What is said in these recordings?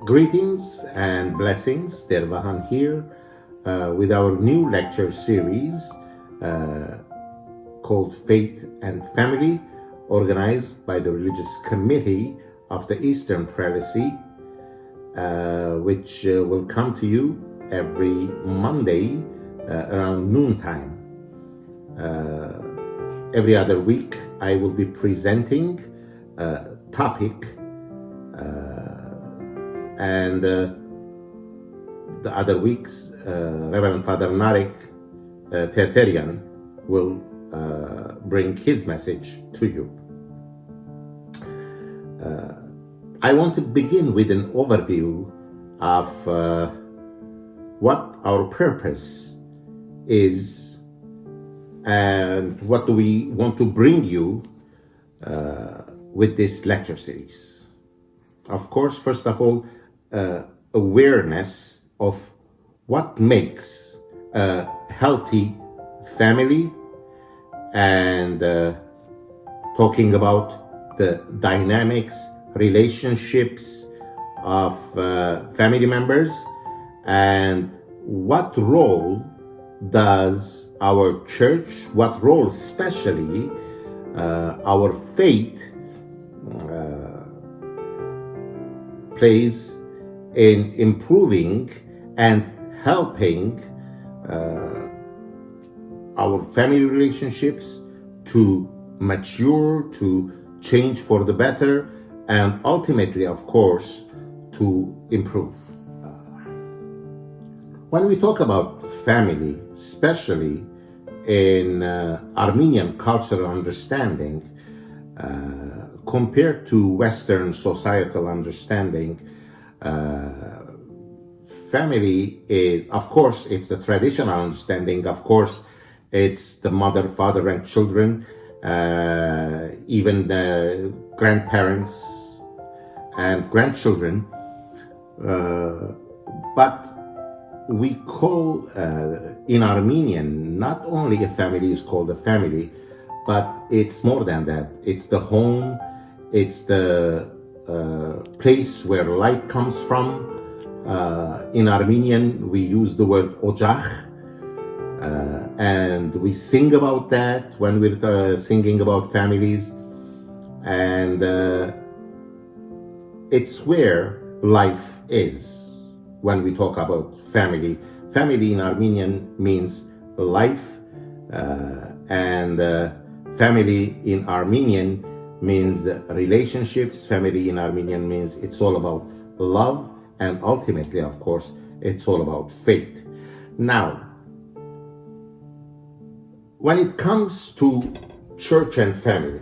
Greetings and blessings, dear Vahan here, with our new lecture series called Faith and Family, organized by the Religious Committee of the Eastern Prelacy, which will come to you every Monday around noontime. Every other week, I will be presenting a topic and the other weeks, Reverend Father Nareg, Terterian, will bring his message to you. I want to begin with an overview of what our purpose is and what do we want to bring you with this lecture series. Of course, first of all, awareness of what makes a healthy family and talking about the dynamics, relationships of family members, and what role does our church, what role especially our faith plays in improving and helping our family relationships to mature, to change for the better, and ultimately, of course, to improve. When we talk about family, especially in Armenian cultural understanding, compared to Western societal understanding, family is, of course, it's the traditional understanding. Of course, it's the mother, father, and children, even the grandparents and grandchildren. But we call, in Armenian, not only a family is called a family, but it's more than that. It's the home, it's the place where light comes from. In Armenian, we use the word ocak, and we sing about that when we're singing about families. And it's where life is when we talk about family. Family in Armenian means life, and family in Armenian means relationships. Family in Armenian means it's all about love, and ultimately, of course, it's all about faith. Now, when it comes to church and family,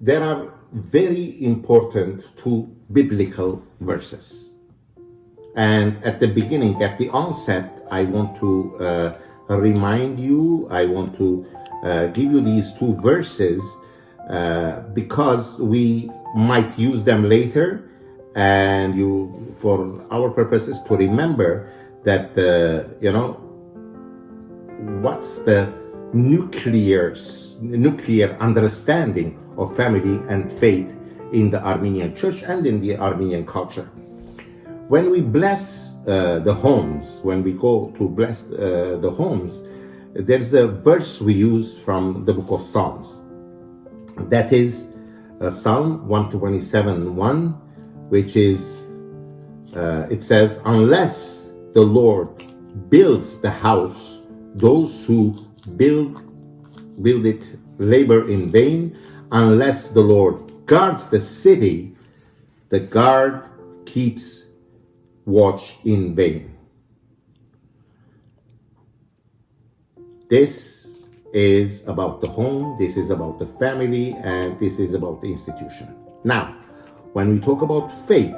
there are very important two biblical verses. And at the beginning, at the onset, I want to remind you, I want to give you these two verses because we might use them later, and you, for our purposes, to remember that what's the nuclear understanding of family and faith in the Armenian church and in the Armenian culture. When we bless the homes, when we go to bless the homes, there's a verse we use from the book of Psalms. That is Psalm 127:1, which is, it says, unless the Lord builds the house, those who build it labor in vain. Unless the Lord guards the city, the guard keeps watch in vain. This is about the home, this is about the family, and this is about the institution. Now, when we talk about faith,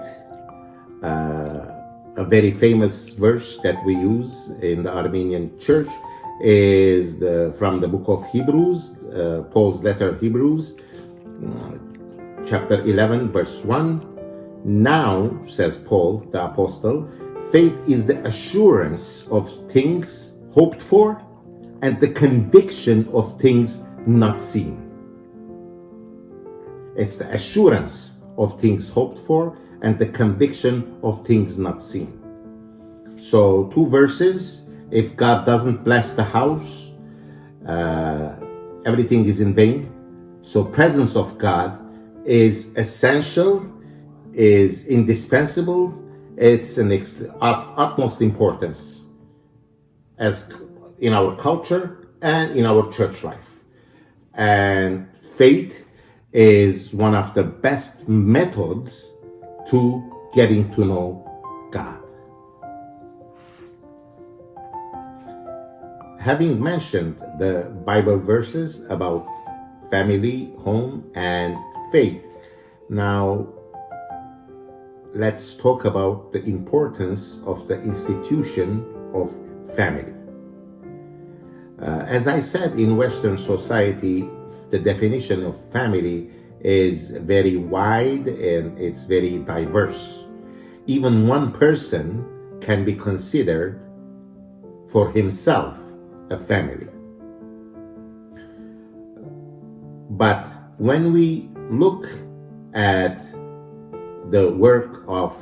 a very famous verse that we use in the Armenian church is from the book of Hebrews, Paul's letter Hebrews, chapter 11, verse 1. Now, says Paul, the apostle, faith is the assurance of things hoped for and the conviction of things not seen. It's the assurance of things hoped for and the conviction of things not seen. So 2 verses, if God doesn't bless the house, everything is in vain. So presence of God is essential, is indispensable. It's of utmost importance as in our culture and in our church life. And faith is one of the best methods to getting to know God. Having mentioned the Bible verses about family, home, and faith, now let's talk about the importance of the institution of family. As I said, in Western society, the definition of family is very wide and it's very diverse. Even one person can be considered for himself a family. But when we look at the work of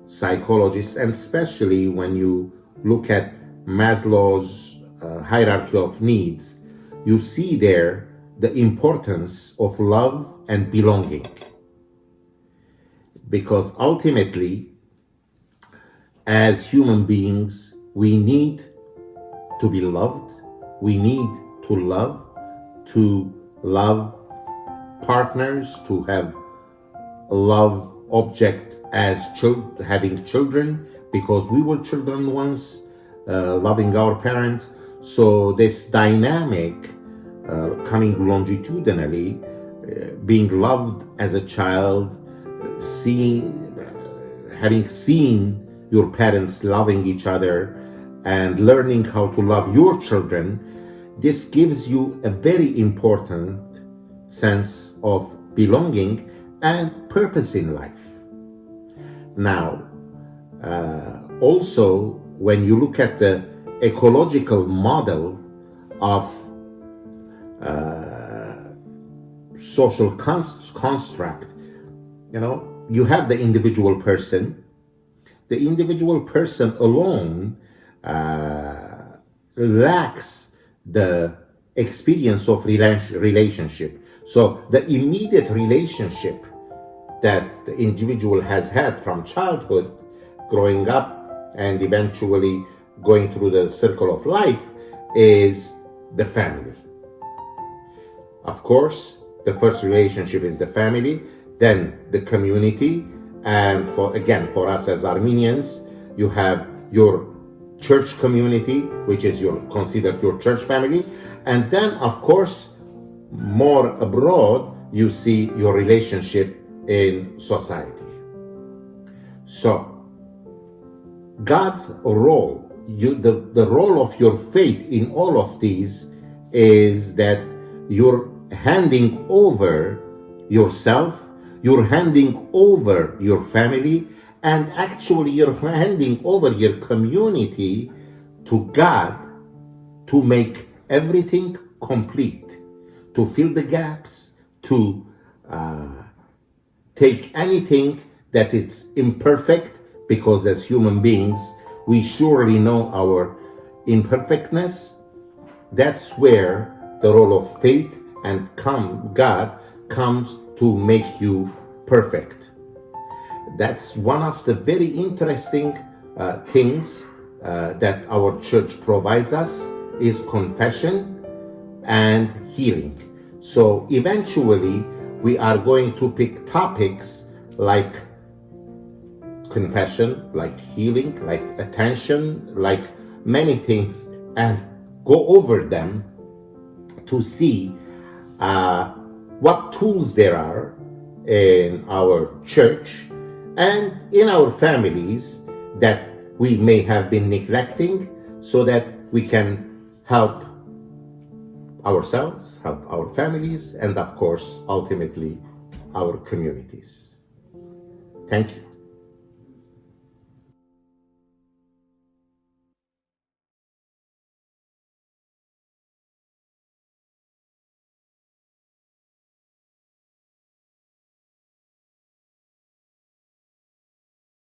psychologists, and especially when you look at Maslow's hierarchy of needs, you see there the importance of love and belonging. Because ultimately, as human beings, we need to be loved. We need to love partners, to have a love object as having children, because we were children once, loving our parents. So this dynamic coming longitudinally, being loved as a child, having seen your parents loving each other and learning how to love your children, this gives you a very important sense of belonging and purpose in life. Now, also, when you look at the ecological model of social construct, you have the individual person. The individual person alone lacks the experience of relationship. So the immediate relationship that the individual has had from childhood, growing up, and eventually going through the circle of life is the family. Of course, the first relationship is the family, then the community, and for us as Armenians, you have your church community, which is considered your church family, and then of course, more abroad, you see your relationship in society. So, God's role, the role of your faith in all of these is that you're handing over yourself, you're handing over your family, and actually you're handing over your community to God to make everything complete, to fill the gaps, to take anything that is imperfect, because as human beings, we surely know our imperfectness. That's where the role of faith and God comes to make you perfect. That's one of the very interesting things that our church provides us is confession and healing. So eventually we are going to pick topics like confession, like healing, like attention, like many things, and go over them to see what tools there are in our church and in our families that we may have been neglecting, so that we can help ourselves, help our families, and of course, ultimately, our communities. Thank you.